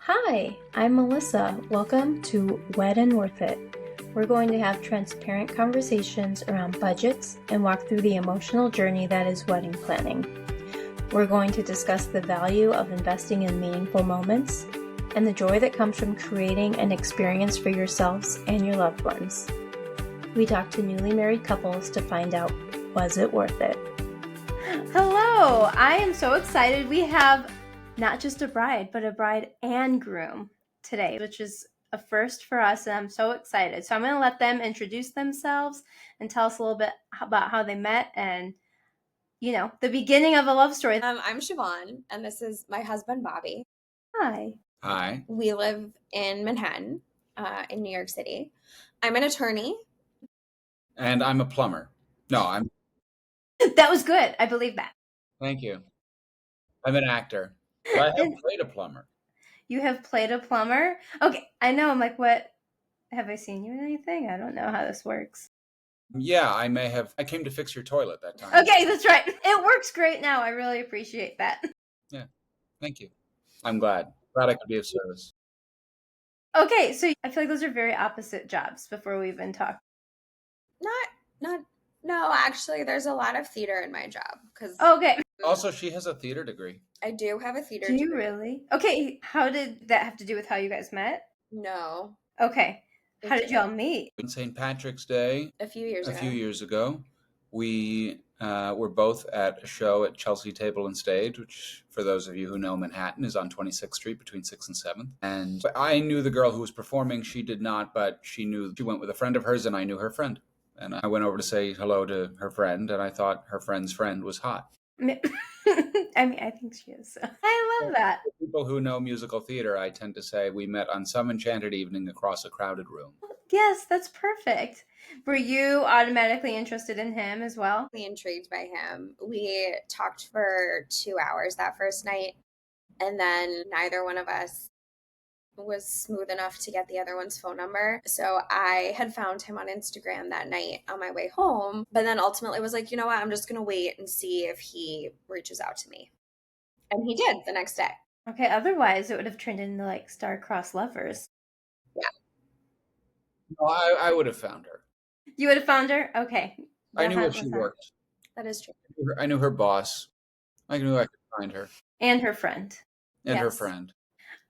Hi, I'm Melissa. Welcome to Wed and Worth It. We're going to have transparent conversations around budgets and walk through the emotional journey that is wedding planning. We're going to discuss the value of investing in meaningful moments and the joy that comes from creating an experience for yourselves and your loved ones. We talk to newly married couples to find out, was it worth it? Hello, I am so excited. We have not just a bride, but a bride and groom today, which is a first for us, and I'm so excited. So I'm going to let them introduce themselves and tell us a little bit about how they met and, the beginning of a love story. I'm Siobhan, and this is my husband, Bobby. Hi. Hi. We live in Manhattan, in New York City. I'm an attorney. And I'm a plumber. No, That was good. I believe that. thank you. I'm an actor. But I have played a plumber. You have played a plumber? Okay, I know. I'm like, what? Have I seen you in anything? I don't know how this works. Yeah, I came to fix your toilet that time. Okay, that's right. It works great now. I really appreciate that. Yeah, thank you. I'm glad. Glad I could be of service. Okay, so I feel like those are very opposite jobs before we even talk. No, actually, there's a lot of theater in my job. Okay. Also, she has a theater degree. I do have a theater Do you degree. really? Okay, how did that have to do with how you guys met? No. Okay. How did y'all meet? On St. Patrick's Day, A few years ago, we were both at a show at Chelsea Table and Stage, which, for those of you who know Manhattan, is on 26th Street between 6th and 7th. And I knew the girl who was performing. She did not, but she went with a friend of hers, and I knew her friend. And I went over to say hello to her friend, and I thought her friend's friend was hot. I mean, I think she is. I love that. For people who know musical theater, I tend to say we met on some enchanted evening across a crowded room. Yes, that's perfect. Were you automatically interested in him as well? Intrigued by him. We talked for 2 hours that first night, and then neither one of us was smooth enough to get the other one's phone number. So I had found him on Instagram that night on my way home, but then ultimately was like, you know what, I'm just going to wait and see if he reaches out to me. And he did the next day. Okay, otherwise it would have turned into like star-crossed lovers. Yeah. No, I would have found her. You would have found her? Okay. I knew where she worked. That is true. I knew her boss. I knew I could find her. And her friend. And her friend.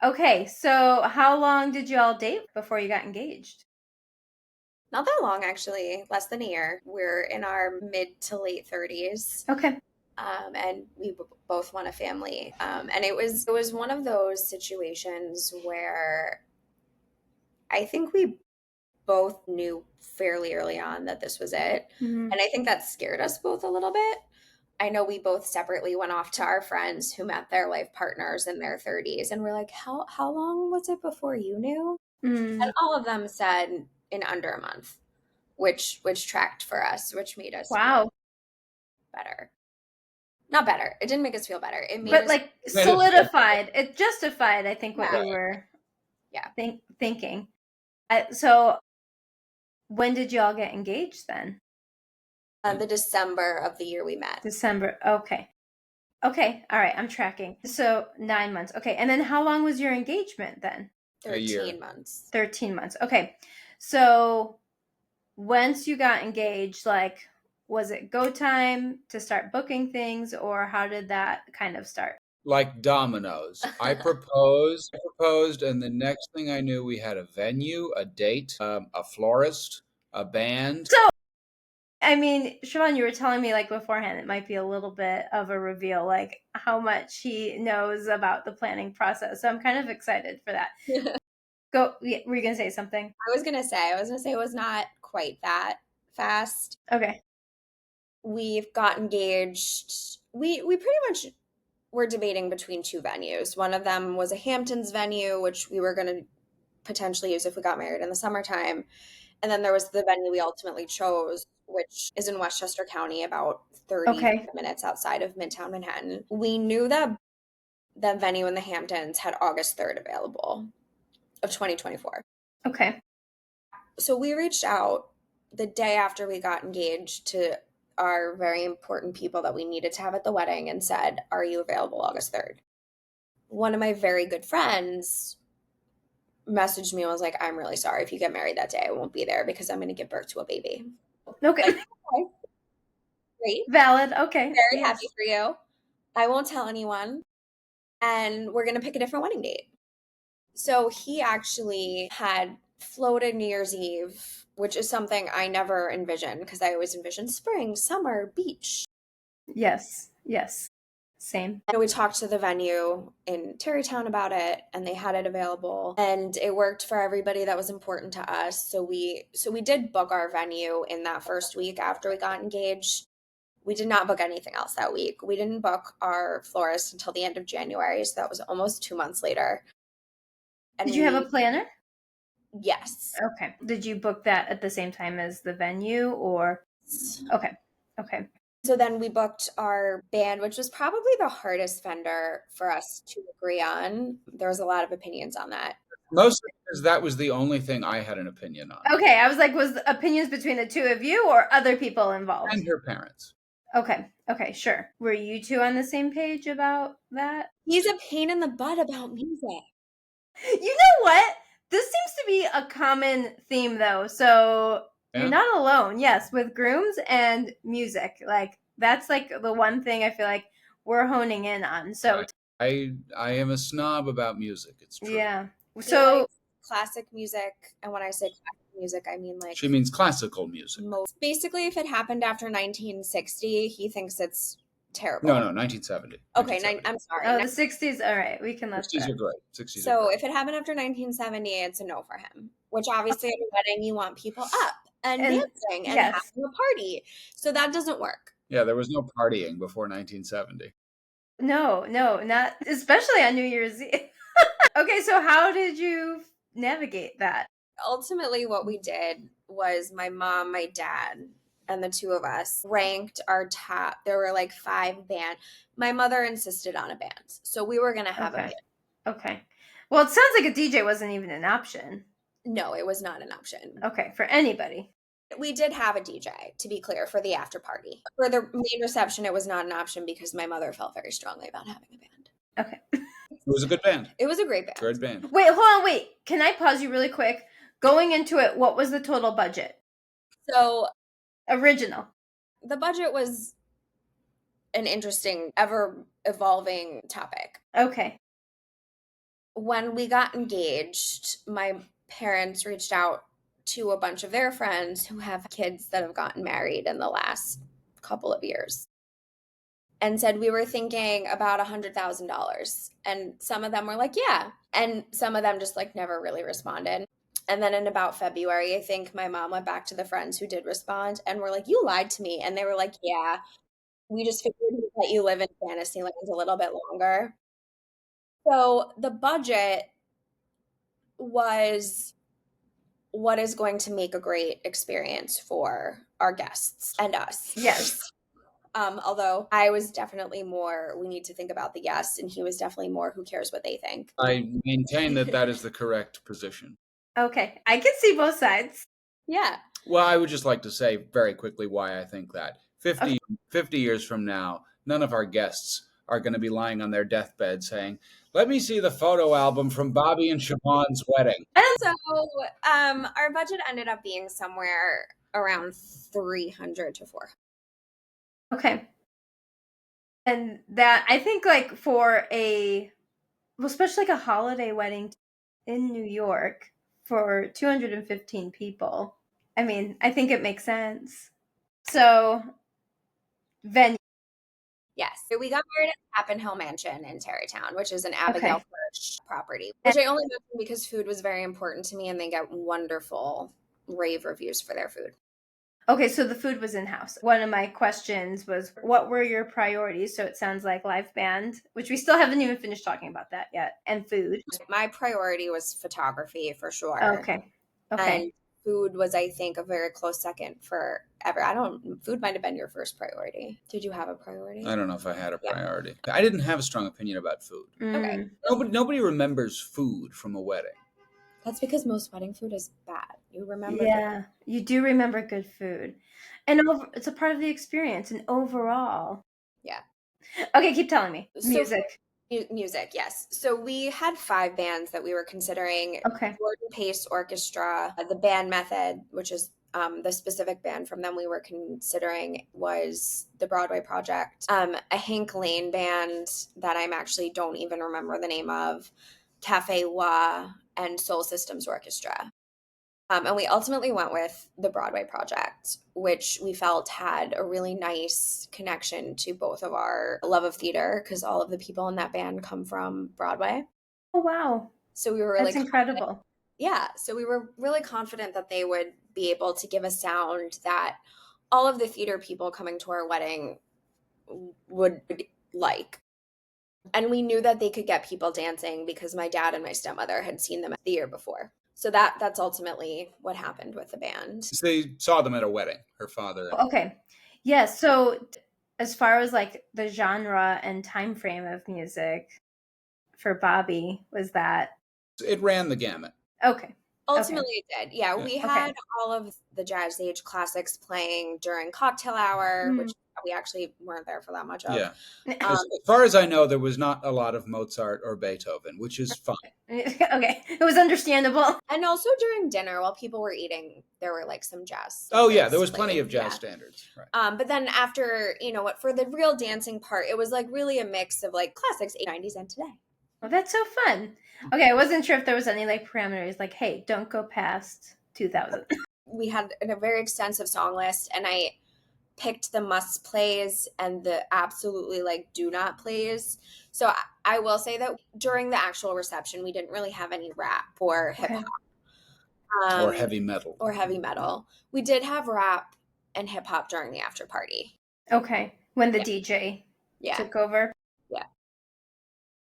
Okay, so how long did you all date before you got engaged? Not that long, actually. Less than a year. We're in our mid to late 30s. Okay. And we both want a family. And it was one of those situations where I think we both knew fairly early on that this was it. Mm-hmm. And I think that scared us both a little bit. I know we both separately went off to our friends who met their life partners in their 30s, and we're like, how long was it before you knew? Mm. And all of them said in under a month, which tracked for us, which made us feel better. Not better. It didn't make us feel better. It made but us like solidified. It justified, I think, what we were thinking. So when did y'all get engaged then? The December of the year we met. December. Okay. All right. I'm tracking. So 9 months. Okay. And then how long was your engagement then? 13 months. 13 months. Okay. So once you got engaged, like, was it go time to start booking things, or how did that kind of start? Like dominoes. I proposed, and the next thing I knew, we had a venue, a date, a florist, a band. So, I mean, Siobhan, you were telling me like beforehand, it might be a little bit of a reveal, like how much he knows about the planning process. So I'm kind of excited for that. Go. Were you going to say something? I was going to say it was not quite that fast. Okay. We've got engaged. We pretty much were debating between two venues. One of them was a Hamptons venue, which we were going to potentially use if we got married in the summertime. And then there was the venue we ultimately chose, which is in Westchester County, about 30 minutes outside of Midtown Manhattan. We knew that the venue in the Hamptons had August 3rd available of 2024. Okay. So we reached out the day after we got engaged to our very important people that we needed to have at the wedding and said, are you available August 3rd? One of my very good friends messaged me and was like, I'm really sorry if you get married that day. I won't be there because I'm going to give birth to a baby. Okay. Like, okay. Great. Valid. Okay. Very happy for you. I won't tell anyone. And we're going to pick a different wedding date. So he actually had floated New Year's Eve, which is something I never envisioned because I always envisioned spring, summer, beach. Yes. Same. And we talked to the venue in Terrytown about it, and they had it available, and it worked for everybody that was important to us. So we did book our venue in that first week after we got engaged. We did not book anything else that week. We didn't book our florist until the end of January, so that was almost 2 months later. And did you have a planner? Yes. Okay. Did you book that at the same time as the venue, or? Okay. So then we booked our band, which was probably the hardest vendor for us to agree on. There was a lot of opinions on that. Mostly because that was the only thing I had an opinion on. Okay, I was like, was opinions between the two of you or other people involved? And her parents. Okay, sure. Were you two on the same page about that? He's a pain in the butt about music. You know what? This seems to be a common theme, though. So you're not alone. Yes, with grooms and music. Like, that's like the one thing I feel like we're honing in on. So I am a snob about music. It's true. Yeah. So like classic music, and when I say classic music, I mean like she means classical music. Basically, if it happened after 1960, he thinks it's terrible. No, 1970. Okay, I'm sorry. Oh, the 60s. All right, we can let 60s are great. 60s. So if it happened after 1970, it's a no for him. Which obviously at a wedding you want people up and dancing and having a party. So that doesn't work. Yeah, there was no partying before 1970. No, not especially on New Year's Eve. Okay, so how did you navigate that? Ultimately, what we did was my mom, my dad, and the two of us ranked our top. There were like 5 bands. My mother insisted on a band, so we were going to have a band. Okay. Well, it sounds like a DJ wasn't even an option. No, it was not an option. Okay, for anybody. We did have a DJ, to be clear, for the after party. For the main reception, it was not an option because my mother felt very strongly about having a band. Okay. It was a good band. It was a great band. Great band. Wait, hold on, Can I pause you really quick? Going into it, what was the total budget? So, original. The budget was an interesting, ever-evolving topic. Okay. When we got engaged, my parents reached out to a bunch of their friends who have kids that have gotten married in the last couple of years and said we were thinking about $100,000. And some of them were like, yeah. And some of them just like never really responded. And then in about February, I think my mom went back to the friends who did respond and were like, you lied to me. And they were like, yeah, we just figured we'd let you live in fantasy land a little bit longer. So the budget was what is going to make a great experience for our guests and us. Yes. Although I was definitely more, we need to think about the guests, and he was definitely more, who cares what they think. I maintain that is the correct position. Okay. I can see both sides. Yeah. Well, I would just like to say very quickly why I think that. 50 years from now, none of our guests are going to be lying on their deathbed saying, let me see the photo album from Bobby and Siobhan's wedding. And so our budget ended up being somewhere around $300 to $400. Okay. And that, I think, like, for especially like a holiday wedding in New York for 215 people, I mean, I think it makes sense. So, venue. Yes. So we got married at Tappan Hill Mansion in Terrytown, which is an Abigail First property, which I only mentioned because food was very important to me, and they get wonderful rave reviews for their food. Okay, so the food was in-house. One of my questions was, what were your priorities? So it sounds like live band, which we still haven't even finished talking about that yet, and food. My priority was photography for sure. Okay. And food was, I think, a very close second for food might have been your first priority. Did you have a priority? I don't know if I had a priority. I didn't have a strong opinion about food. Okay. Nobody remembers food from a wedding. That's because most wedding food is bad. You remember. Yeah, you do remember good food. And it's a part of the experience and overall. Yeah. Okay, keep telling me. Music. Music, yes. So we had 5 bands that we were considering. Okay. Jordan Pace Orchestra, the Band Method, which is the specific band from them we were considering was the Broadway Project. A Hank Lane band that I'm actually don't even remember the name of, Cafe Wa, and Soul Systems Orchestra. And we ultimately went with the Broadway Project, which we felt had a really nice connection to both of our love of theater, because all of the people in that band come from Broadway. Oh, wow. So we were really That's incredible. Yeah. So we were really confident that they would be able to give a sound that all of the theater people coming to our wedding would like. And we knew that they could get people dancing because my dad and my stepmother had seen them the year before. So that's ultimately what happened with the band. So they saw them at a wedding, her father. Okay. Yeah, so as far as like the genre and time frame of music for Bobby, was that It ran the gamut. okay? Ultimately, it did. Yeah, Yeah. we had all of the Jazz Age classics playing during cocktail hour, which we actually weren't there for that much of. Yeah. As far as I know, there was not a lot of Mozart or Beethoven, which is fine. Okay, it was understandable. And also during dinner, while people were eating, there were like some jazz. Oh yeah, there was plenty of jazz standards. Right. But then after, for the real dancing part, it was like really a mix of like classics, 90s, and today. Well, that's so fun. Okay, I wasn't sure if there was any like parameters, like, hey, don't go past 2000. We had a very extensive song list, and I picked the must plays and the absolutely like do not plays. So I will say that during the actual reception, we didn't really have any rap or hip hop. Or heavy metal. We did have rap and hip hop during the after party. Okay, when the DJ took over. Yeah.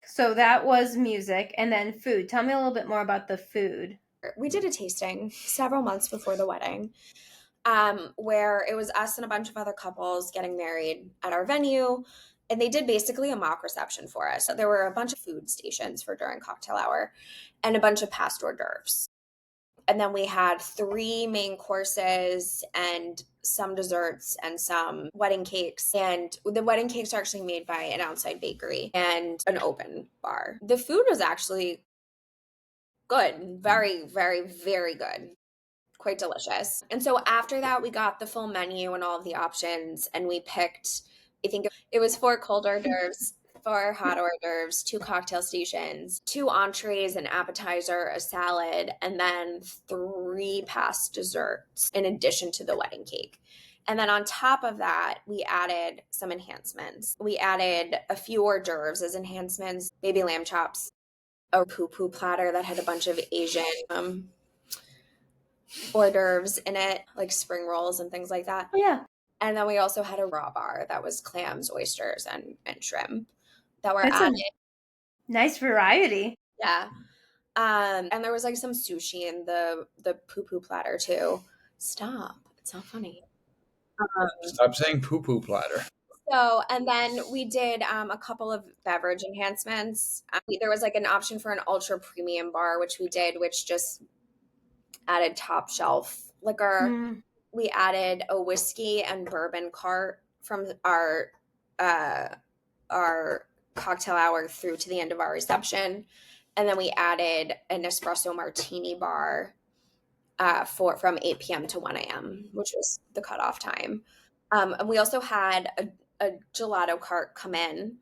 So that was music, and then food. Tell me a little bit more about the food. We did a tasting several months before the wedding, where it was us and a bunch of other couples getting married at our venue, and they did basically a mock reception for us. So there were a bunch of food stations for during cocktail hour and a bunch of past hors d'oeuvres. And then we had 3 main courses and some desserts and some wedding cakes. And the wedding cakes are actually made by an outside bakery and an open bar. The food was actually good. Very, very, very good. Quite delicious. And so after that, we got the full menu and all of the options. And we picked, I think it was 4 cold hors d'oeuvres, 4 hot hors d'oeuvres, 2 cocktail stations, 2 entrees, an appetizer, a salad, and then 3 past desserts in addition to the wedding cake. And then on top of that, we added some enhancements. We added a few hors d'oeuvres as enhancements, baby lamb chops, a poo-poo platter that had a bunch of Asian hors d'oeuvres in it, like spring rolls and things like that. Oh, yeah. And then we also had a raw bar that was clams, oysters, and shrimp that were That's added. Nice variety. Yeah. And there was like some sushi in the poo-poo platter too. Stop. It's not funny. Stop saying poo-poo platter. So, and then we did a couple of beverage enhancements. There was like an option for an ultra premium bar, which we did, which just added top shelf liquor. We added a whiskey and bourbon cart from our cocktail hour through to the end of our reception. And then we added an espresso martini bar from 8 p.m. to 1 a.m., which was the cutoff time. And we also had a gelato cart come in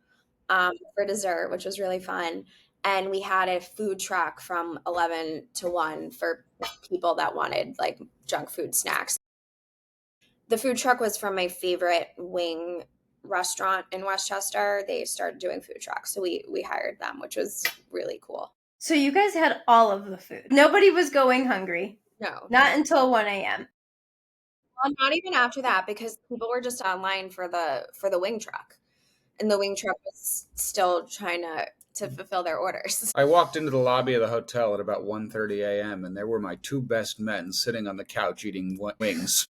for dessert, which was really fun. And we had a food truck from 11 to 1 for people that wanted like junk food snacks. The food truck was from my favorite wing restaurant in Westchester. They started doing food trucks. So we hired them, which was really cool. So you guys had all of the food. Nobody was going hungry. No. Not until 1 a.m. Well, not even after that, because people were just online for the wing truck. And the wing truck was still trying to fulfill their orders. I walked into the lobby of the hotel at about 1:30 a.m. and there were my 2 best men sitting on the couch eating wings.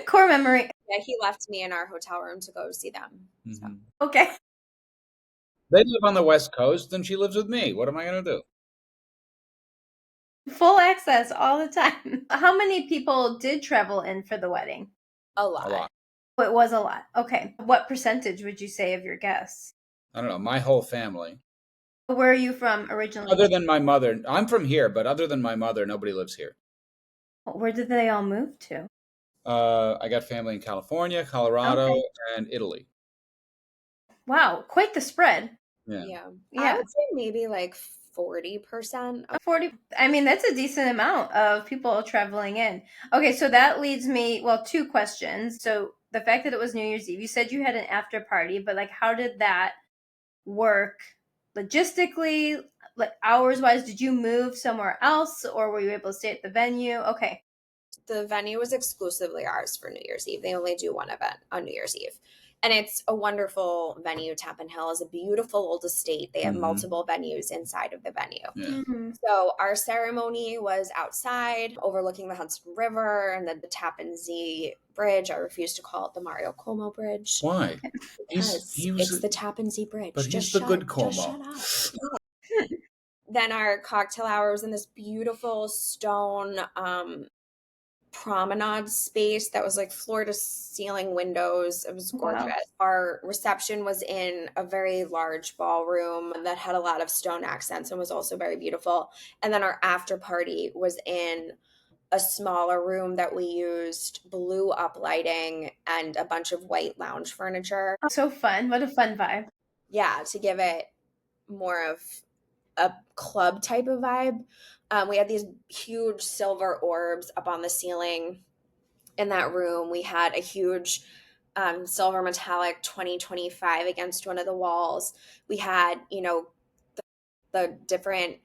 Core memory. Yeah, he left me in our hotel room to go see them. So. Okay. They live on the West Coast and she lives with me. What am I going to do? Full access all the time. How many people did travel in for the wedding? A lot. It was a lot. Okay. What percentage would you say of your guests? I don't know, my whole family. Where are you from originally? Other than my mother. I'm from here, but other than my mother, nobody lives here. Where did they all move to? I got family in California, Colorado, Okay. and Italy. Wow, quite the spread. Yeah. Yeah. I Yeah. would say maybe like 40% of 40, I mean, that's a decent amount of people traveling in. Okay, so that leads me, well, two questions. So the fact that it was New Year's Eve, you said you had an after party, but like, how did that work logistically, like hours wise? Did you move somewhere else or were you able to stay at the venue? Okay. the venue was exclusively ours for New Year's Eve. They only do one event on New Year's Eve. And it's a wonderful venue. Tappan Hill is a beautiful old estate. They have multiple venues inside of the venue. Yeah. Mm-hmm. So our ceremony was outside, overlooking the Hudson River and the Tappan Zee Bridge. I refuse to call it the Mario Cuomo Bridge. Why? Because it's the Tappan Zee Bridge. But he's the good Cuomo. Just shut up. Then our cocktail hour was in this beautiful stone promenade space that was like floor to ceiling windows. It was gorgeous. Wow. Our reception was in a very large ballroom that had a lot of stone accents and was also very beautiful. And then our after party was in a smaller room that we used blue up lighting and a bunch of white lounge furniture. So fun. What a fun vibe. Yeah, to give it more of a club type of vibe. We had these huge silver orbs up on the ceiling in that room. We had a huge silver metallic 2025 against one of the walls. We had, the different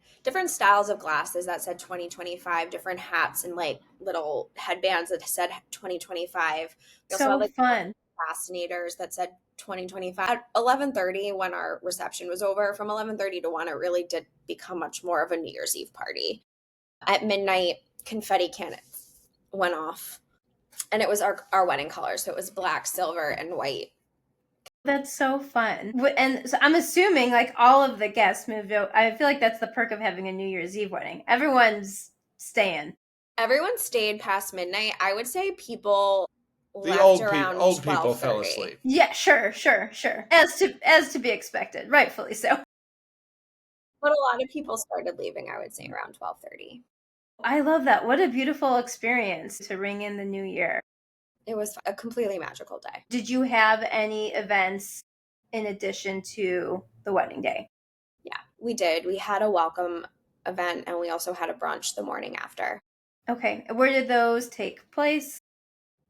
styles of glasses that said 2025, different hats and like little headbands that said 2025. We also had like fun. fascinators that said 2025. At 11:30 when our reception was over, from 11:30 to 1, it really did become much more of a New Year's Eve party. At midnight, confetti cannons went off, and it was our wedding colors. So it was black, silver, and white. That's so fun. And so I'm assuming like all of the guests moved out. I feel like that's the perk of having a New Year's Eve wedding. Everyone's staying. Everyone stayed past midnight. I would say people The left old around people fell 12:30. asleep. Yeah, sure. As to be expected, rightfully so. But a lot of people started leaving, I would say, around 12:30. I love that. What a beautiful experience to ring in the new year. It was a completely magical day. Did you have any events in addition to the wedding day? Yeah, we did. We had a welcome event and we also had a brunch the morning after. Okay. Where did those take place?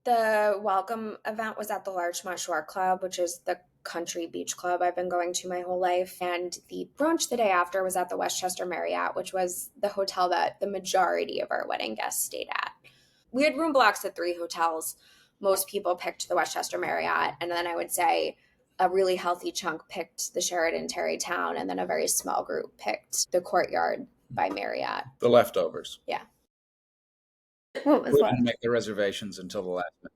The welcome event was at the Larchmont Shore Club, which is the country beach club I've been going to my whole life. And the brunch the day after was at the Westchester Marriott, which was the hotel that the majority of our wedding guests stayed at. We had room blocks at 3 hotels. Most people picked the Westchester Marriott. And then I would say a really healthy chunk picked the Sheraton Tarrytown. And then a very small group picked the Courtyard by Marriott. The leftovers. Yeah. What was We left? didn't make the reservations until the last minute.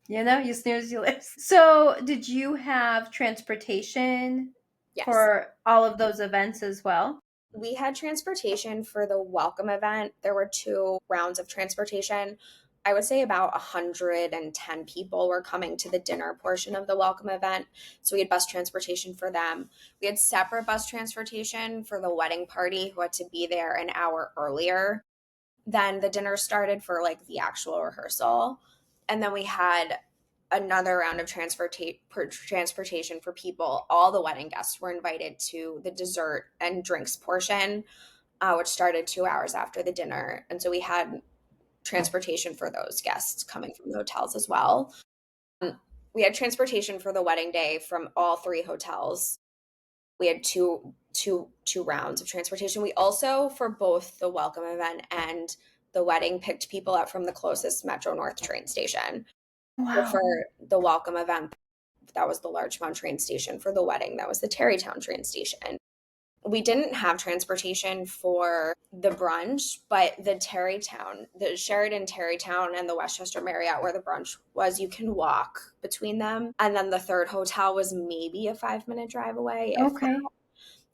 You know, you snooze, you lose. So, did you have transportation Yes. for all of those events as well? We had transportation for the welcome event. There were 2 rounds of transportation. I would say about 110 people were coming to the dinner portion of the welcome event. So we had bus transportation for them. We had separate bus transportation for the wedding party who had to be there an hour earlier. Then the dinner started for like the actual rehearsal. And then we had another round of transportation for people. All the wedding guests were invited to the dessert and drinks portion, which started 2 hours after the dinner. And so we had transportation for those guests coming from the hotels as well. We had transportation for the wedding day from all 3 hotels. We had two rounds of transportation. We also, for both the welcome event and the wedding, picked people up from the closest Metro North train station. Wow. For the welcome event, that was the Larchmont train station. For the wedding, that was the Tarrytown train station. We didn't have transportation for the brunch, but the Sheraton Tarrytown and the Westchester Marriott where the brunch was, you can walk between them. And then the third hotel was maybe a 5-minute drive away. Okay.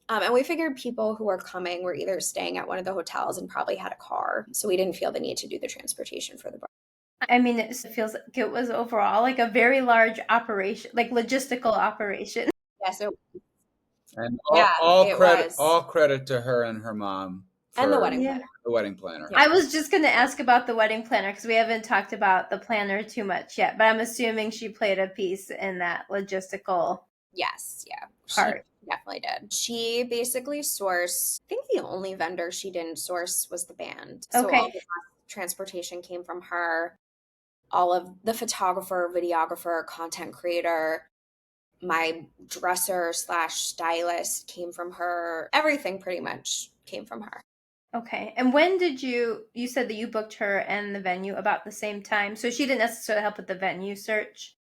And we figured people who were coming were either staying at one of the hotels and probably had a car. So we didn't feel the need to do the transportation for the brunch. I mean, it feels like it was overall like a very large operation, like logistical operation. Yeah, so And Yeah, it was. all credit to her and her mom And the for wedding Yeah. planner. the wedding planner. Yeah. I was just going to ask about the wedding planner because we haven't talked about the planner too much yet, but I'm assuming she played a piece in that logistical Yes, yeah. part. She definitely did. She basically sourced, I think the only vendor she didn't source was the band. So Okay. all the transportation came from her. All of the photographer, videographer, content creator, my dresser / stylist came from her. Everything pretty much came from her. Okay. And when did you said that you booked her and the venue about the same time. So she didn't necessarily help with the venue search.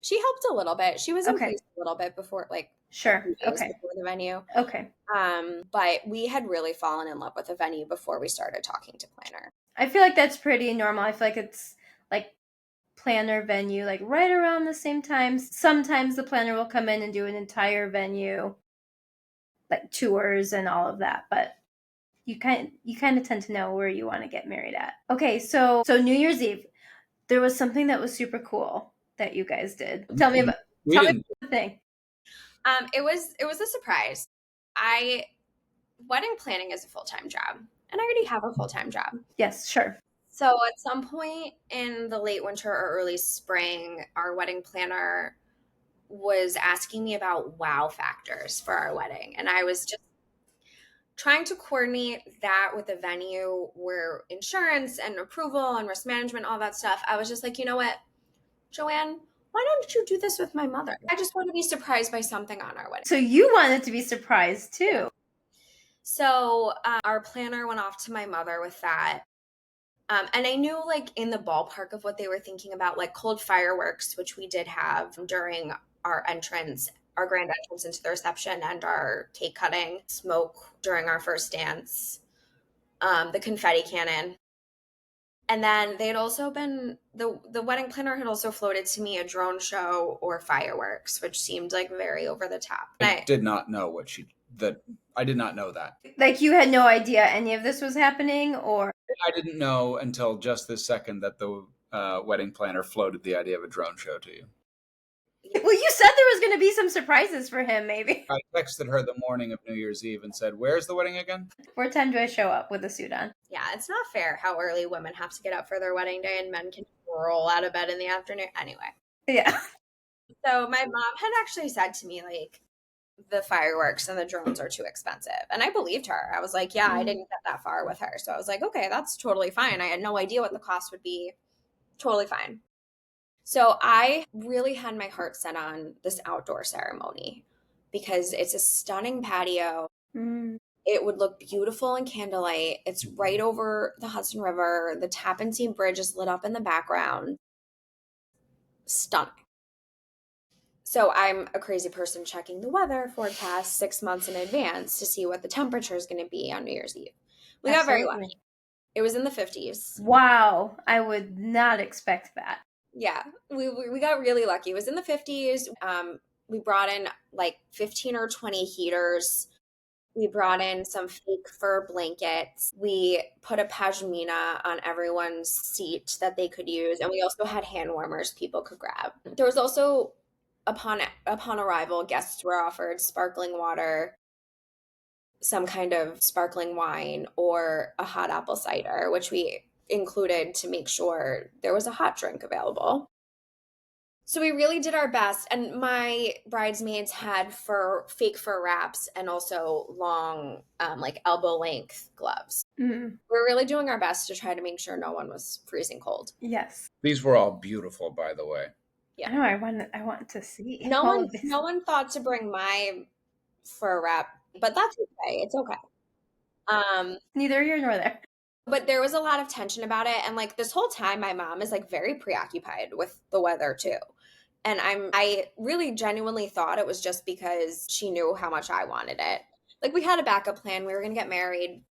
She helped a little bit. She was in Okay. place a little bit before, like a Sure. few days Okay. before the venue. Okay. But we had really fallen in love with the venue before we started talking to planner. I feel like that's pretty normal. I feel like it's like planner venue, like right around the same time. Sometimes the planner will come in and do an entire venue, like tours and all of that, but you kind of tend to know where you want to get married at. Okay, so New Year's Eve, there was something that was super cool that you guys did. Tell me about the thing. It was a surprise. Wedding planning is a full-time job, and I already have a full-time job. Yes, sure. So at some point in the late winter or early spring, our wedding planner was asking me about wow factors for our wedding, and I was just trying to coordinate that with the venue where insurance and approval and risk management, all that stuff. I was just like, you know what, Joanne, why don't you do this with my mother? I just want to be surprised by something on our wedding. So you wanted to be surprised too. So our planner went off to my mother with that. And I knew like in the ballpark of what they were thinking about, like cold fireworks, which we did have during our grand entrance into the reception, and our cake cutting, smoke during our first dance, the confetti cannon. And then they had also been, the wedding planner had also floated to me a drone show or fireworks, which seemed like very over the top. I did not know I did not know that. Like you had no idea any of this was happening, or I didn't know until just this second that the wedding planner floated the idea of a drone show to you. well, you said there was going to be some surprises for him, maybe. I texted her the morning of New Year's Eve and said, "Where's the wedding again?" What time do I show up with a suit on? Yeah, it's not fair how early women have to get up for their wedding day and men can roll out of bed in the afternoon. Anyway. Yeah. So my mom had actually said to me, like, the fireworks and the drones are too expensive. And I believed her. I was like, yeah, I didn't get that far with her. So I was like, okay, that's totally fine. I had no idea what the cost would be. Totally fine. So I really had my heart set on this outdoor ceremony because it's a stunning patio. Mm. It would look beautiful in candlelight. It's right over the Hudson River. The Tappan Bridge is lit up in the background. Stunning. So I'm a crazy person checking the weather forecast 6 months in advance to see what the temperature is going to be on New Year's Eve. We got very lucky. It was in the 50s. Wow. I would not expect that. Yeah, we got really lucky. It was in the 50s. We brought in like 15 or 20 heaters. We brought in some fake fur blankets. We put a pashmina on everyone's seat that they could use. And we also had hand warmers people could grab. There was also, upon arrival, guests were offered sparkling water, some kind of sparkling wine, or a hot apple cider, which we included to make sure there was a hot drink available. So we really did our best. And my bridesmaids had fake fur wraps and also long, like elbow length gloves. Mm. We're really doing our best to try to make sure no one was freezing cold. Yes. These were all beautiful, by the way. Yeah. I know. I want to see. No one thought to bring my fur wrap, but that's okay. It's okay. Neither here nor there. But there was a lot of tension about it. And like this whole time, my mom is like very preoccupied with the weather too. And I really genuinely thought it was just because she knew how much I wanted it. Like we had a backup plan. We were going to get married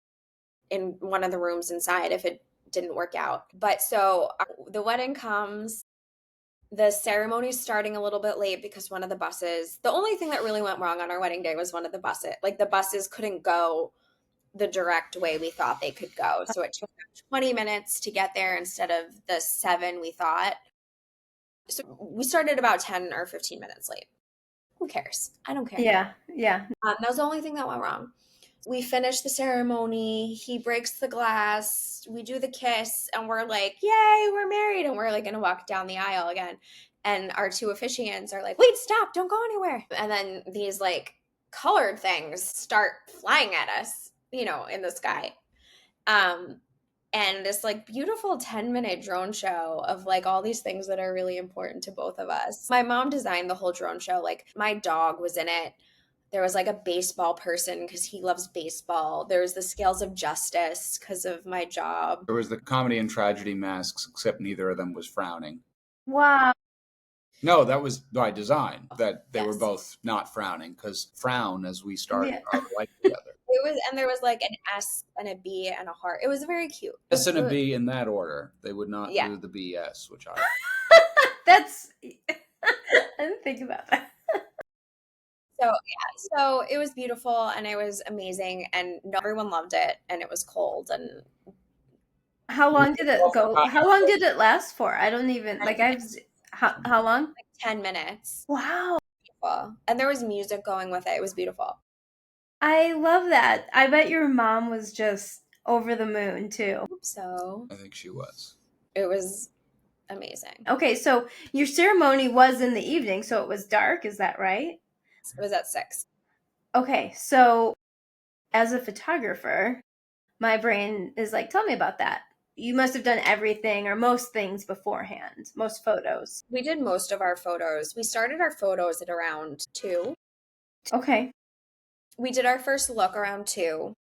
in one of the rooms inside if it didn't work out. But so the wedding comes. The ceremony is starting a little bit late because one of the buses, the only thing that really went wrong on our wedding day was one of the buses. Like the buses couldn't go the direct way we thought they could go. So it took 20 minutes to get there instead of the 7 we thought. So we started about 10 or 15 minutes late. who cares? I don't care. Yeah. That was the only thing that went wrong. We finish the ceremony. He breaks the glass. We do the kiss, and we're like, yay, we're married. And we're like going to walk down the aisle again. And our two officiants are like, wait, stop, don't go anywhere. And then these like colored things start flying at us, you know, in the sky. And this like beautiful 10-minute drone show of like all these things that are really important to both of us. My mom designed the whole drone show. Like my dog was in it. There was like a baseball person because he loves baseball. There was the scales of justice because of my job. There was the comedy and tragedy masks, except neither of them was frowning. Wow. No, that was by design, that they were Yes. both not frowning, because frown as we start Yeah. our life together. And there was like an S and a B and a heart. It was very cute. S and a B in that order. They would not Yeah. do the BS, which I... That's, I didn't think about that. So it was beautiful and it was amazing and everyone loved it and it was cold and How long did it go? How long did it last for? I don't even, like, how long? like 10 minutes. Wow. Beautiful. And there was music going with it. It was beautiful. I love that. I bet your mom was just over the moon too. So I think she was. it was amazing. Okay, so your ceremony was in the evening, so it was dark, is that right? It was at 6. Okay, so as a photographer, my brain is like, tell me about that. You must have done everything or most things beforehand, most photos. We did most of our photos. We started our photos at around 2. Okay. We did our first look around 2,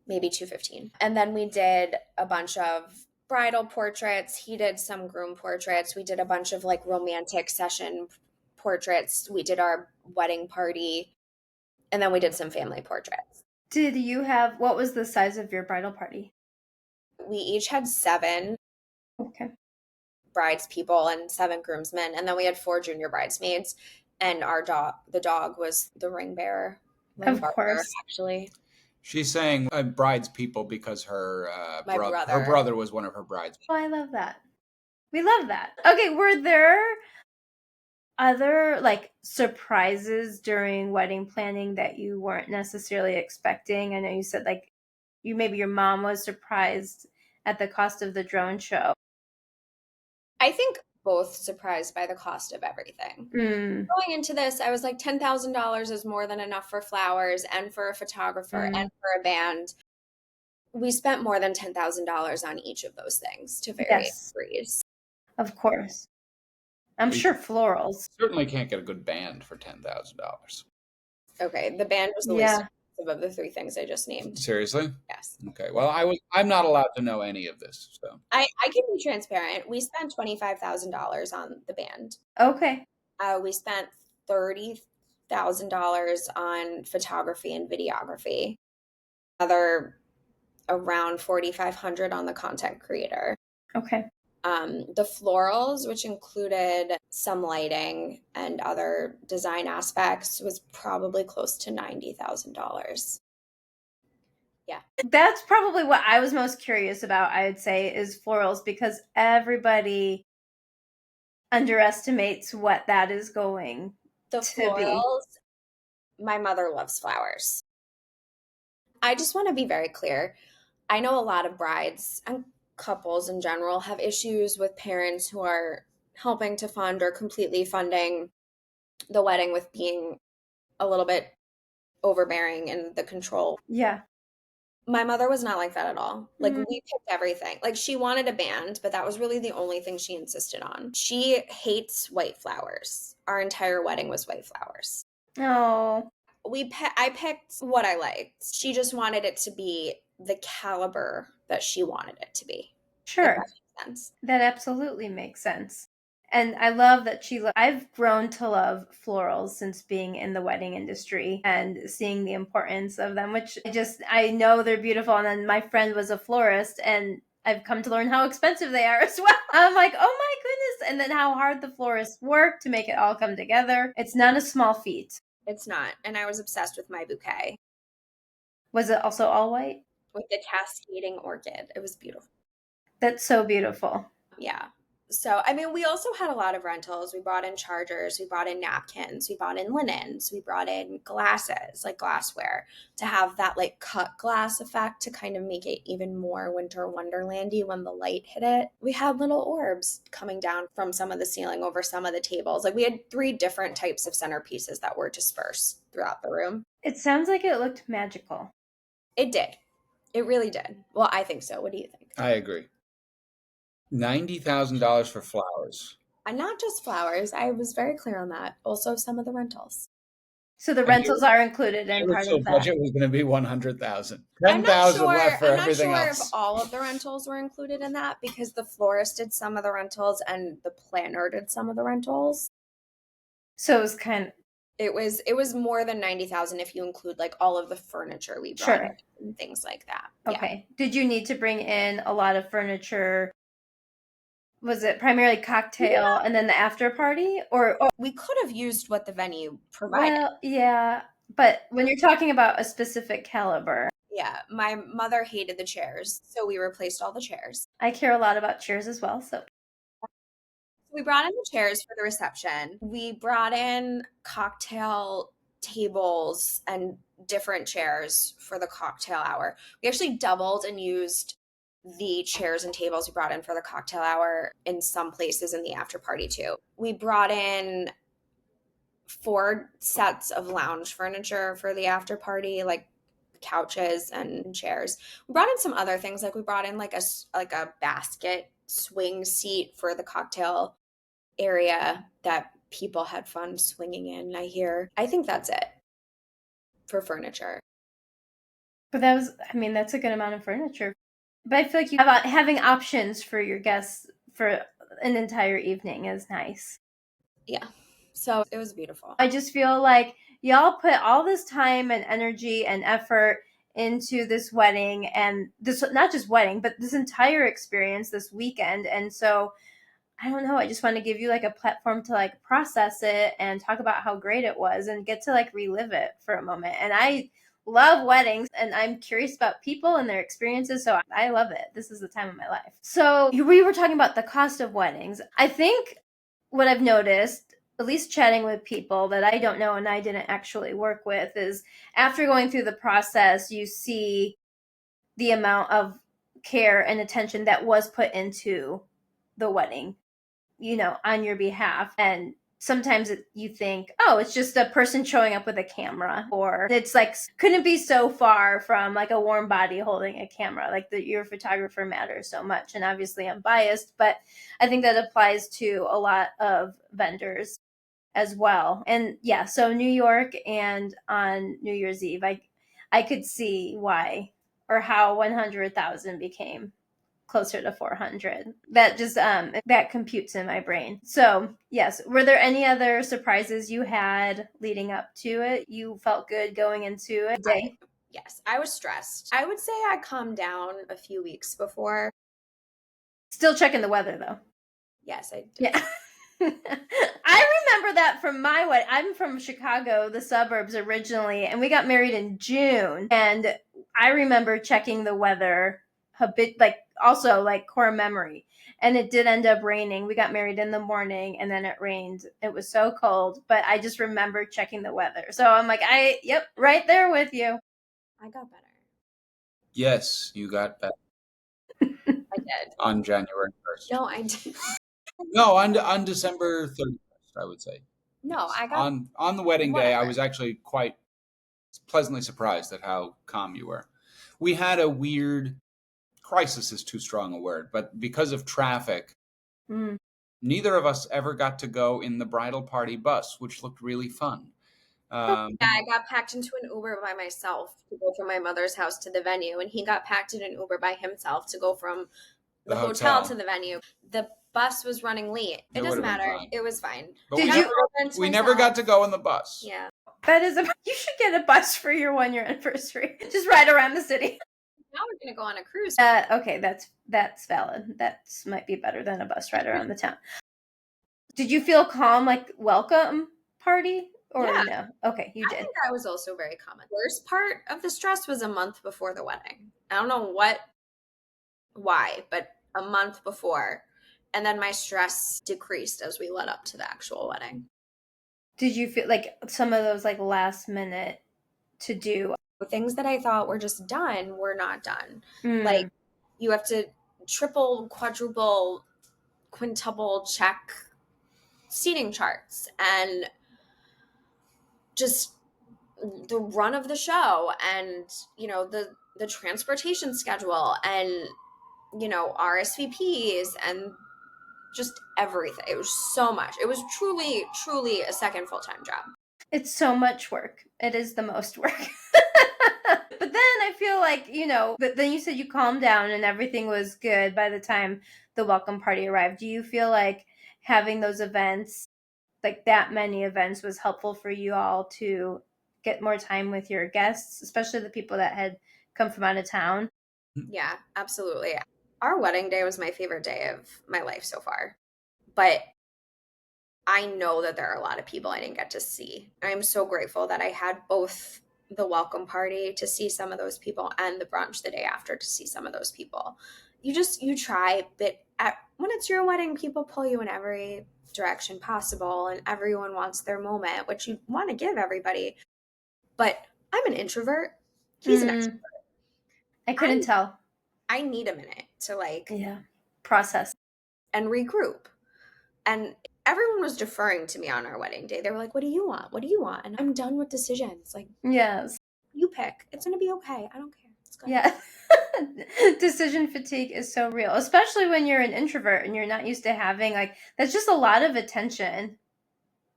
maybe 2:15. And then we did a bunch of bridal portraits. He did some groom portraits. We did a bunch of like romantic session portraits. We did our wedding party. And then we did some family portraits. Did you what was the size of your bridal party? We each had 7 Okay. bridespeople and 7 groomsmen. And then we had 4 junior bridesmaids. And the dog was the ring bearer. Of course. Actually. She's saying bride's people because her brother. her brother was one of her brides. Oh, I love that. We love that. Okay, were there other like surprises during wedding planning that you weren't necessarily expecting? I know you said like maybe your mom was surprised at the cost of the drone show. I think both surprised by the cost of everything. Going into this, I was like, $10,000 is more than enough for flowers and for a photographer and for a band. We spent more than $10,000 on each of those things to varying degrees. Of course. I'm sure florals. Certainly can't get a good band for $10,000. Okay, the band was the least expensive of the 3 things I just named. Seriously? Yes. Okay. Well, I'm not allowed to know any of this, so I can be transparent. We spent $25,000 on the band. Okay. We spent $30,000 on photography and videography. Another around $4,500 on the content creator. Okay. The florals, which included some lighting and other design aspects, was probably close to $90,000. Yeah. That's probably what I was most curious about, I would say, is florals, because everybody underestimates what that is going The to florals, my mother loves flowers. I just want to be very clear. I know a lot of brides and couples in general have issues with parents who are helping to fund or completely funding the wedding with being a little bit overbearing in the control. Yeah. My mother was not like that at all. Like we picked everything. Like she wanted a band, but that was really the only thing she insisted on. She hates white flowers. Our entire wedding was white flowers. Oh. I picked what I liked. She just wanted it to be the caliber that she wanted it to be. Sure. If that makes sense. That absolutely makes sense. And I love that I've grown to love florals since being in the wedding industry and seeing the importance of them, which I know they're beautiful. And then my friend was a florist and I've come to learn how expensive they are as well. I'm like, oh my goodness. And then how hard the florists work to make it all come together. It's not a small feat. It's not. And I was obsessed with my bouquet. Was it also all white? With the cascading orchid. It was beautiful. That's so beautiful. Yeah. So, I mean, we also had a lot of rentals. We brought in chargers, we brought in napkins, we brought in linens, we brought in glasses, like glassware, to have that like cut glass effect to kind of make it even more winter wonderlandy when the light hit it. We had little orbs coming down from some of the ceiling over some of the tables. Like we had 3 different types of centerpieces that were dispersed throughout the room. It sounds like it looked magical. It did. It really did. Well, I think so. What do you think? I agree. $90,000 for flowers. And not just flowers. I was very clear on that. Also, some of the rentals. So the rentals are included in part So of that. budget was going to be 100,000. I'm not 10,000 sure. left for I'm not everything sure else. if all of the rentals were included in that because the florist did some of the rentals and the planner did some of the rentals. So it was kind of. It was more than 90,000 if you include like all of the furniture we brought Sure. in and things like that. Okay. Yeah. Did you need to bring in a lot of furniture? Was it primarily cocktail and then the after party, or we could have used what the venue provided? Well, yeah, but when you're talking about a specific caliber. Yeah, my mother hated the chairs, so we replaced all the chairs. I care a lot about chairs as well, so. We brought in the chairs for the reception. We brought in cocktail tables and different chairs for the cocktail hour. We actually doubled and used the chairs and tables we brought in for the cocktail hour in some places in the after party too. We brought in 4 sets of lounge furniture for the after party, like couches and chairs. We brought in some other things, like we brought in like a basket swing seat for the cocktail area that people had fun swinging in. I think that's it for furniture. But that's a good amount of furniture. But I feel like about having options for your guests for an entire evening is nice. Yeah. So it was beautiful. I just feel like y'all put all this time and energy and effort into this wedding, and this, not just wedding, but this entire experience this weekend. And so I don't know, I just want to give you like a platform to like process it and talk about how great it was and get to like relive it for a moment. And I love weddings and I'm curious about people and their experiences, so I love it. This is the time of my life. So we were talking about the cost of weddings. I think what I've noticed, at least chatting with people that I don't know and I didn't actually work with, is after going through the process, you see the amount of care and attention that was put into the wedding, on your behalf. And sometimes you think, oh, it's just a person showing up with a camera, or it's like, couldn't be so far from like a warm body holding a camera. Like your photographer matters so much. And obviously I'm biased, but I think that applies to a lot of vendors as well. And yeah, so New York and on New Year's Eve, I could see why or how 100,000 became closer to 400. That just that computes in my brain. So yes, were there any other surprises you had leading up to it? You felt good going into it? Yes, I was stressed. I would say I calmed down a few weeks before. Still checking the weather though. Yes, I did. Yeah. I remember that from my wedding. I'm from Chicago, the suburbs originally, and we got married in June. And I remember checking the weather a bit, like also like core memory. And it did end up raining. We got married in the morning and then it rained. It was so cold, but I just remember checking the weather. So I'm like, yep, right there with you. I got better. Yes, you got better. I did. On January 1st. No, I didn't. No, on December 31st, I would say. No, yes. I got on the wedding day. Whatever. I was actually quite pleasantly surprised at how calm you were. We had a weird crisis is too strong a word, but because of traffic, neither of us ever got to go in the bridal party bus, which looked really fun. I got packed into an Uber by myself to go from my mother's house to the venue, and he got packed in an Uber by himself to go from the hotel to the venue. The bus was running late. It doesn't matter. It was fine. But we never got to go in the bus. Yeah. That is you should get a bus for your 1-year anniversary. Just ride around the city. Now we're going to go on a cruise. Okay, that's valid. That might be better than a bus ride around the town. Did you feel calm, like welcome party? Or no? Okay, you did. I think I was also very calm. The worst part of the stress was a month before the wedding. I don't know why, but a month before, And then my stress decreased as we led up to the actual wedding. Did you feel like some of those like last minute to do things that I thought were just done were not done? Like you have to triple, quadruple, quintuple check seating charts and just the run of the show and, you know, the transportation schedule and, you know, RSVPs and just everything. It was so much. It was truly, truly a second full-time job. It's so much work. It is the most work. But then I feel like, you know, but then you said you calmed down and everything was good by the time the welcome party arrived. Do you feel like having those events, like that many events, was helpful for you all to get more time with your guests, especially the people that had come from out of town? Yeah, absolutely. Our wedding day was my favorite day of my life so far. But I know that there are a lot of people I didn't get to see. I'm so grateful that I had both the welcome party to see some of those people and the brunch the day after to see some of those people. You try, but when it's your wedding, people pull you in every direction possible and everyone wants their moment, which you want to give everybody. But I'm an introvert. He's an extrovert. I couldn't tell. I need a minute to process and regroup. And everyone was deferring to me on our wedding day. They were like, what do you want? What do you want? And I'm done with decisions. Like, yes, you pick. It's going to be okay. I don't care. It's good. Yeah. Decision fatigue is so real, especially when you're an introvert and you're not used to having that's just a lot of attention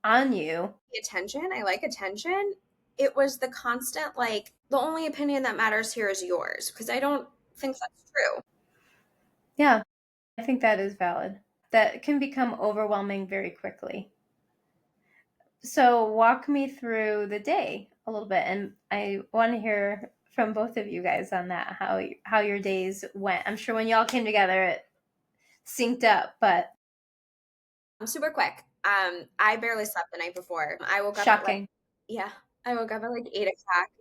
on you. Attention. I like attention. It was the constant, the only opinion that matters here is yours, because I don't think that's true. Yeah, I think that is valid. That can become overwhelming very quickly. So walk me through the day a little bit, and I want to hear from both of you guys on that, how your days went. I'm sure when y'all came together, it synced up, but super quick. I barely slept the night before. I woke up shocking. I woke up at 8:00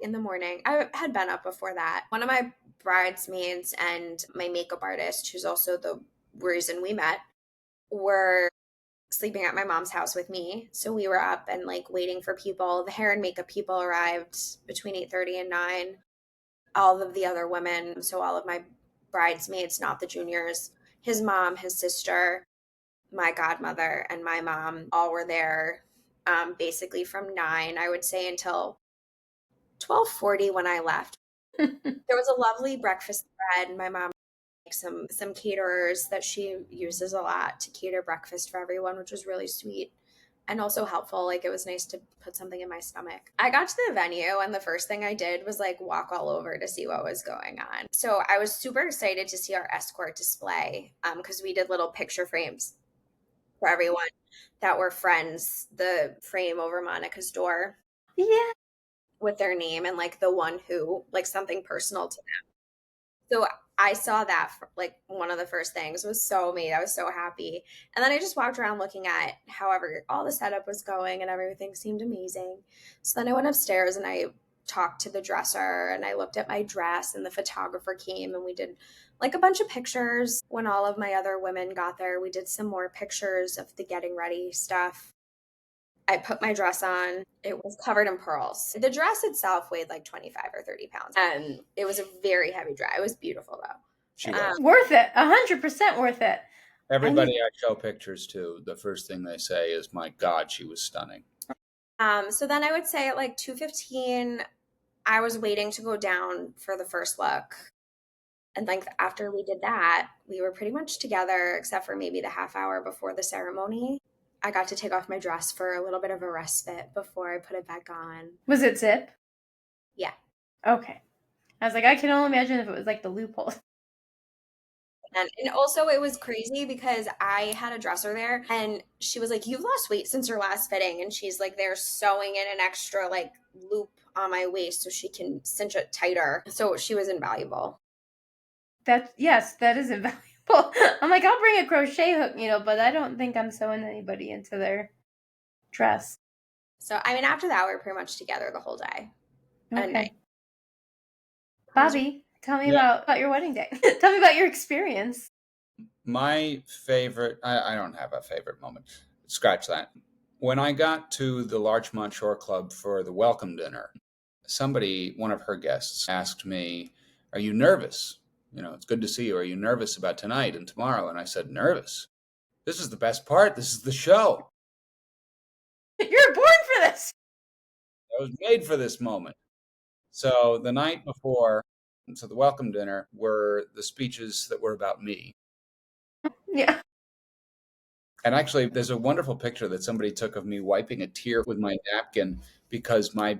in the morning. I had been up before that. One of my bridesmaids and my makeup artist, who's also the reason we met, were sleeping at my mom's house with me. So we were up and waiting for people. The hair and makeup people arrived between 8:30 and 9. All of the other women, so all of my bridesmaids, not the juniors, his mom, his sister, my godmother, and my mom all were there basically from 9, I would say, until 12:40 when I left. There was a lovely breakfast spread. My mom some caterers that she uses a lot to cater breakfast for everyone, which was really sweet and also helpful. It was nice to put something in my stomach. I got to the venue and the first thing I did was walk all over to see what was going on. So I was super excited to see our escort display because we did little picture frames for everyone that were friends, the frame over Monica's door. Yeah. With their name and the one who, something personal to them. So I saw that one of the first things. Was so me. I was so happy. And then I just walked around looking at however all the setup was going and everything seemed amazing. So then I went upstairs and I talked to the dresser and I looked at my dress and the photographer came and we did a bunch of pictures. When all of my other women got there, we did some more pictures of the getting ready stuff. I put my dress on. It was covered in pearls. The dress itself weighed 25 or 30 pounds. And it was a very heavy dress. It was beautiful, though. She was. Worth it. 100% worth it. Everybody I show pictures to, the first thing they say is, my God, she was stunning. So then I would say at 2:15, I was waiting to go down for the first look. And after we did that, we were pretty much together except for maybe the half hour before the ceremony. I got to take off my dress for a little bit of a respite before I put it back on. Was it zip? Yeah. Okay. I was I can only imagine if it was the loophole. And also it was crazy because I had a dresser there and she was like, you've lost weight since your last fitting. And she's they're sewing in an extra loop on my waist so she can cinch it tighter. So she was invaluable. Yes, that is invaluable. I'm I'll bring a crochet hook, but I don't think I'm sewing anybody into their dress. So, after that, we were pretty much together the whole day. Okay. Bobby, tell me about your wedding day. Tell me about your experience. My favorite, I don't have a favorite moment. Scratch that. When I got to the Larchmont Shore Club for the welcome dinner, somebody, one of her guests, asked me, "Are you nervous? It's good to see you. Are you nervous about tonight and tomorrow?" And I said, "Nervous? This is the best part. This is the show. You're born for this. I was made for this moment." So the night before, so the welcome dinner were the speeches that were about me. Yeah. And actually, there's a wonderful picture that somebody took of me wiping a tear with my napkin because my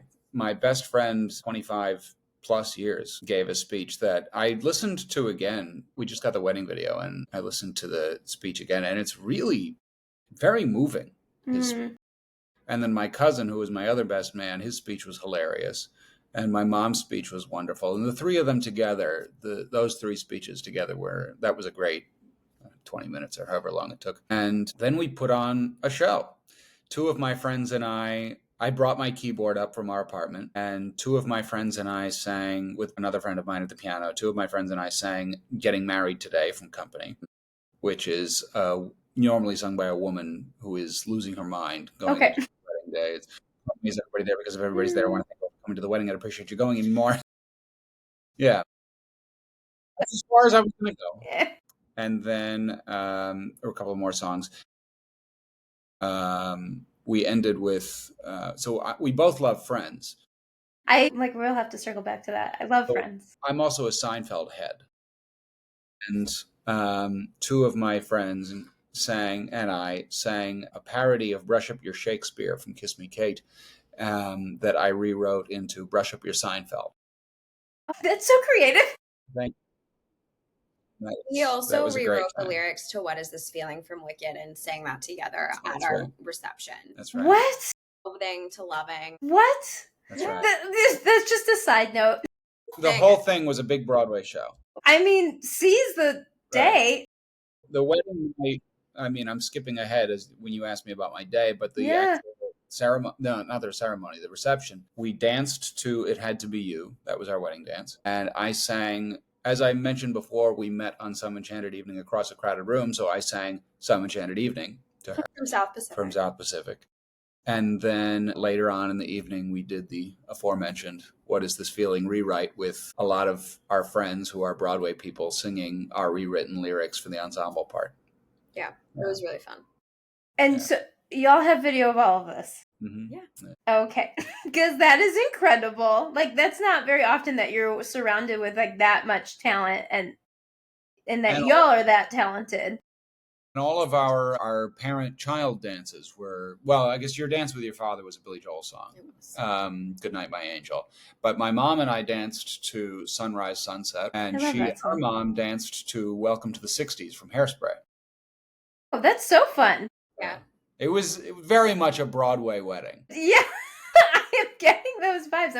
best friend, 25 plus years, gave a speech that I listened to again. We just got the wedding video, and I listened to the speech again, and it's really very moving. And then my cousin, who was my other best man, his speech was hilarious. And my mom's speech was wonderful. And the three of them together, those three speeches together that was a great 20 minutes or however long it took. And then we put on a show. Two of my friends and I brought my keyboard up from our apartment, and two of my friends and I sang with another friend of mine at the piano. Two of my friends and I sang Getting Married Today from Company, which is normally sung by a woman who is losing her mind going to the wedding day. It's is everybody there because if everybody's there, I want to thank you for coming to the wedding. I'd appreciate you going even more. Yeah. That's as far as I was going to go. And then there were a couple of more songs. We ended with, we both love Friends. We'll have to circle back to that. I love Friends. I'm also a Seinfeld head. And two of my friends sang a parody of Brush Up Your Shakespeare from Kiss Me Kate that I rewrote into Brush Up Your Seinfeld. Oh, that's so creative. Thank you. He also rewrote the lyrics to What Is This Feeling from Wicked and sang that together at our reception. That's right. What? Loathing to loving. What? That's right. That's just a side note. The whole thing was a big Broadway show. I mean, seize the day. The wedding night, I'm skipping ahead when you asked me about my day, but the actual ceremony, no, not the ceremony, the reception, we danced to It Had to Be You. That was our wedding dance. And I sang, as I mentioned before, we met on Some Enchanted Evening across a crowded room, so I sang Some Enchanted Evening to her. From South Pacific. And then later on in the evening, we did the aforementioned What Is This Feeling rewrite with a lot of our friends who are Broadway people singing our rewritten lyrics for the ensemble part. Yeah, it was really fun. And so y'all have video of all of this? Mm-hmm. Yeah. Okay. Because that is incredible. That's not very often that you're surrounded with that much talent and that y'all are that talented. And all of our parent-child dances were, well, I guess your dance with your father was a Billy Joel song. It was. Good Night, My Angel. But my mom and I danced to Sunrise, Sunset, and her mom danced to Welcome to the 60s from Hairspray. Oh, that's so fun. Yeah. It was very much a Broadway wedding. Yeah. I am getting those vibes.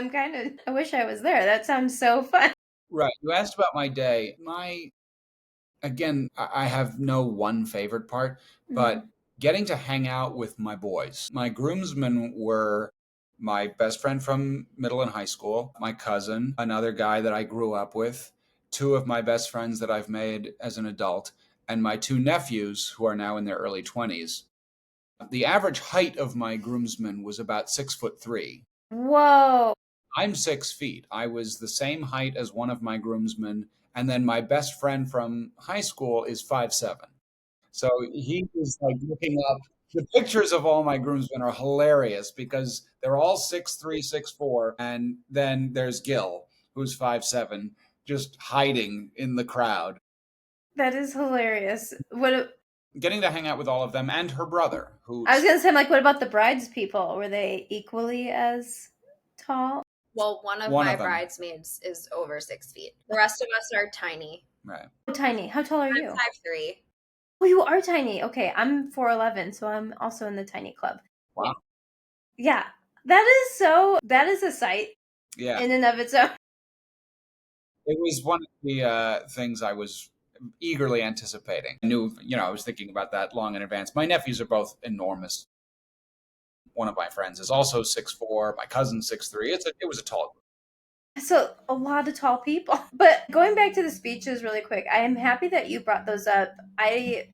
I wish I was there. That sounds so fun. Right. You asked about my day. Again, I have no one favorite part, but getting to hang out with my boys. My groomsmen were my best friend from middle and high school, my cousin, another guy that I grew up with, two of my best friends that I've made as an adult, and my two nephews who are now in their early 20s. The average height of my groomsmen was about 6'3". Whoa. I'm 6 feet. I was the same height as one of my groomsmen. And then my best friend from high school is 5'7". So he was looking up. The pictures of all my groomsmen are hilarious because they're all 6'3", 6'4". And then there's Gil, who's 5'7", just hiding in the crowd. That is hilarious. Getting to hang out with all of them and her brother. I was going to say, what about the brides people? Were they equally as tall? Well, one of my bridesmaids is over 6 feet. The rest of us are tiny. Right. Tiny. How tall are you? I'm 5'3". Oh, you are tiny. Okay, I'm 4'11", so I'm also in the tiny club. Wow. Yeah. That is a sight. Yeah. In and of its own. It was one of the things I was eagerly anticipating. I knew, I was thinking about that long in advance. My nephews are both enormous. One of my friends is also 6'4". My cousin's 6'3". It was a tall group. So a lot of tall people. But going back to the speeches really quick, I am happy that you brought those up. I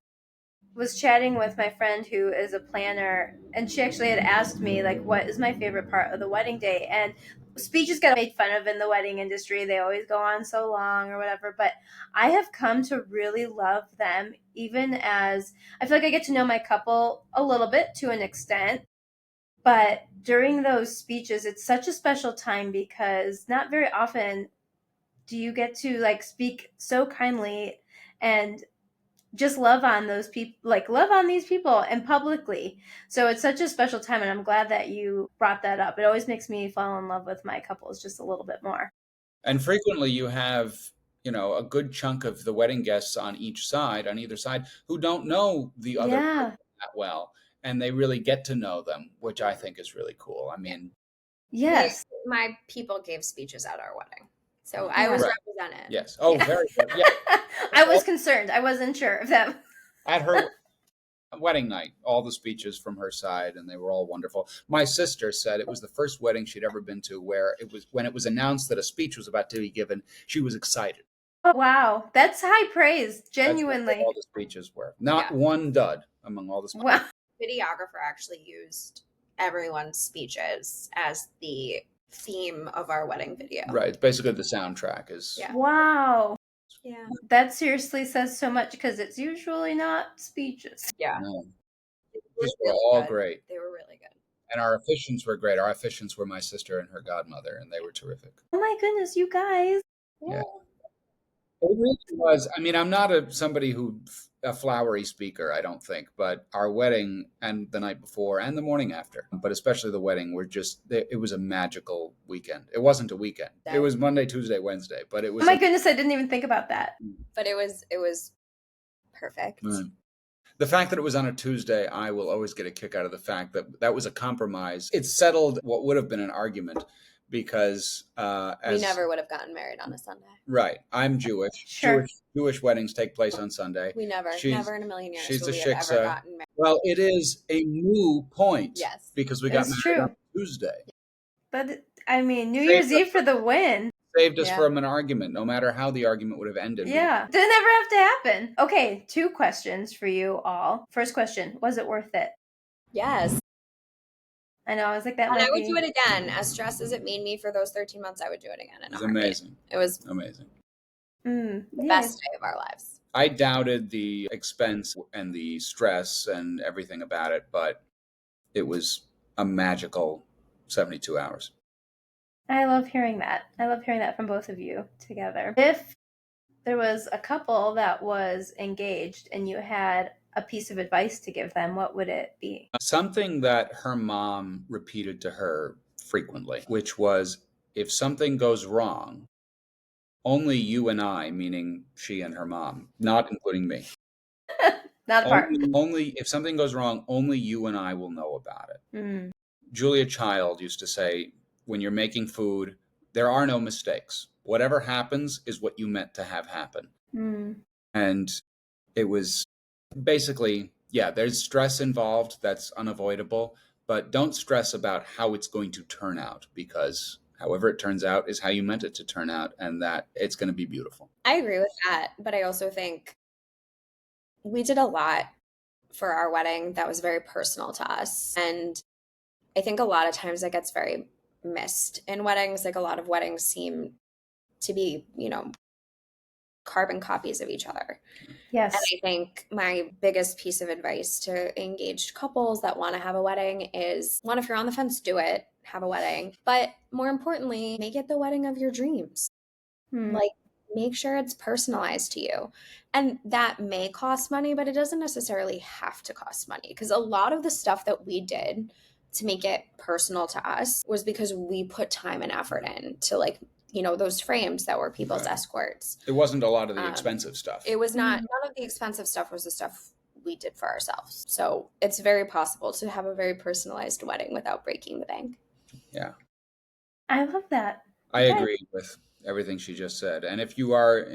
was chatting with my friend who is a planner, and she actually had asked me, like, what is my favorite part of the wedding day? And speeches get made fun of in the wedding industry. They always go on so long or whatever. But I have come to really love them, even as I feel like I get to know my couple a little bit to an extent. But during those speeches, it's such a special time because not very often do you get to like speak so kindly and just love on those people, like love on these people and publicly. So it's such a special time, and I'm glad that you brought that up. It always makes me fall in love with my couples just a little bit more. And frequently you have, a good chunk of the wedding guests on either side, who don't know the other Yeah. person that well. And they really get to know them, which I think is really cool. I mean, Yes. My people gave speeches at our wedding, so I was Right. represented. Yes. Oh, very good. Yeah. I was concerned. I wasn't sure if that. At her wedding night, all the speeches from her side, and they were all wonderful. My sister said it was the first wedding she'd ever been to where when it was announced that a speech was about to be given, she was excited. Oh, wow. That's high praise. That's Genuinely. what all the speeches were. Not one dud among all the speeches. Wow. Videographer actually used everyone's speeches as the theme of our wedding video. Right. It's basically the soundtrack is. Yeah. Wow. Yeah. That seriously says so much because it's usually not speeches. Yeah. No. They These were really all good. great. They were really good. And our officiants were great. Our officiants were my sister and her godmother, and they were terrific. Oh my goodness, you guys. Yeah. It really was. I mean, I'm not somebody a flowery speaker, I don't think, but our wedding and the night before and the morning after, but especially the wedding, it was a magical weekend. It wasn't a weekend. It was Monday, Tuesday, Wednesday, but it was. Oh my goodness, I didn't even think about that. But it was perfect. Right. The fact that it was on a Tuesday, I will always get a kick out of the fact that that was a compromise. It settled what would have been an argument because we never would have gotten married on a Sunday. Right. I'm Jewish. Sure. Jewish weddings take place on Sunday. We never in a million years she's would a we have ever gotten married. Well, it is a moot point. Yes. Because we got married on Tuesday. But, I mean, New Year's Eve for the win. Saved us from an argument, no matter how the argument would have ended. Yeah. Didn't ever have to happen. Okay, 2 questions for you all. First question, was it worth it? Yes. I know, I was like that. And I would do it again. As stressed as it made me for those 13 months, I would do it again. It was amazing. It was amazing. The best day of our lives. I doubted the expense and the stress and everything about it, but it was a magical 72 hours. I love hearing that. I love hearing that from both of you together. If there was a couple that was engaged and you had a piece of advice to give them, what would it be? Something that her mom repeated to her frequently, which was, if something goes wrong, only you and I, meaning she and her mom, not including me. Not a part. Only if something goes wrong, only you and I will know about it. Mm. Julia Child used to say, when you're making food, there are no mistakes. Whatever happens is what you meant to have happen. Mm. And it was basically, there's stress involved. That's unavoidable. But don't stress about how it's going to turn out, because however it turns out is how you meant it to turn out, and that it's going to be beautiful. I agree with that. But I also think we did a lot for our wedding that was very personal to us. And I think a lot of times that gets very missed in weddings. Like, a lot of weddings seem to be, carbon copies of each other. Yes. And I think my biggest piece of advice to engaged couples that want to have a wedding is, one, if you're on the fence, do it, have a wedding. But more importantly, make it the wedding of your dreams. Like, make sure it's personalized to you. And that may cost money, but it doesn't necessarily have to cost money. Because a lot of the stuff that we did to make it personal to us was because we put time and effort in to, like, those frames that were people's escorts. It wasn't a lot of the expensive stuff. It was not. None of the expensive stuff was the stuff we did for ourselves. So it's very possible to have a very personalized wedding without breaking the bank. Yeah. I love that. I agree with everything she just said. And if you are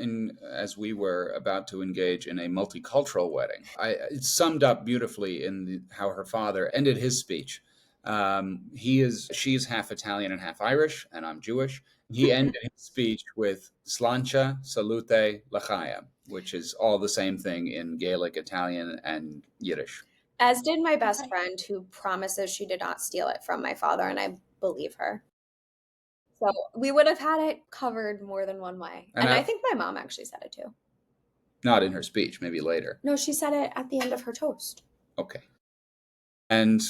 as we were about to engage in a multicultural wedding, it's summed up beautifully in how her father ended his speech. She is half Italian and half Irish, and I'm Jewish. he ended his speech with Slancha, Salute, L'chaim, which is all the same thing in Gaelic, Italian, and Yiddish. As did my best friend, who promises she did not steal it from my father, and I believe her. So we would have had it covered more than one way. And I think my mom actually said it too. Not in her speech, maybe later. No, she said it at the end of her toast. Okay. And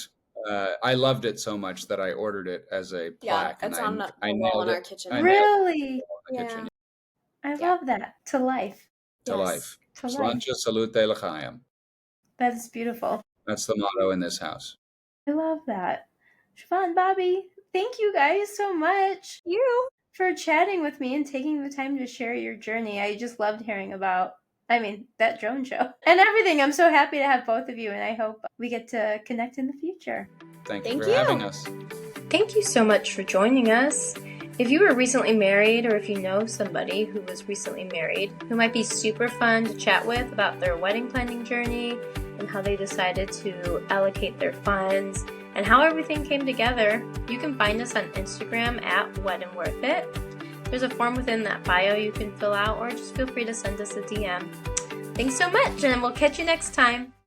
I loved it so much that I ordered it as a plaque. Yeah, it's and on the I wall nailed in it. our kitchen. Really? Kitchen. I love that. To life. To life. To life. Slancha, Salute, L'chaim. That is beautiful. That's the motto in this house. I love that. Siobhan and Bobby, thank you guys so much for chatting with me and taking the time to share your journey. I just loved hearing about, that drone show and everything. I'm so happy to have both of you, and I hope we get to connect in the future. Thank you for having us. Thank you so much for joining us. If you were recently married, or if you know somebody who was recently married who might be super fun to chat with about their wedding planning journey and how they decided to allocate their funds and how everything came together, you can find us on Instagram at Wed and Worth It. There's a form within that bio you can fill out, or just feel free to send us a DM. Thanks so much, and we'll catch you next time.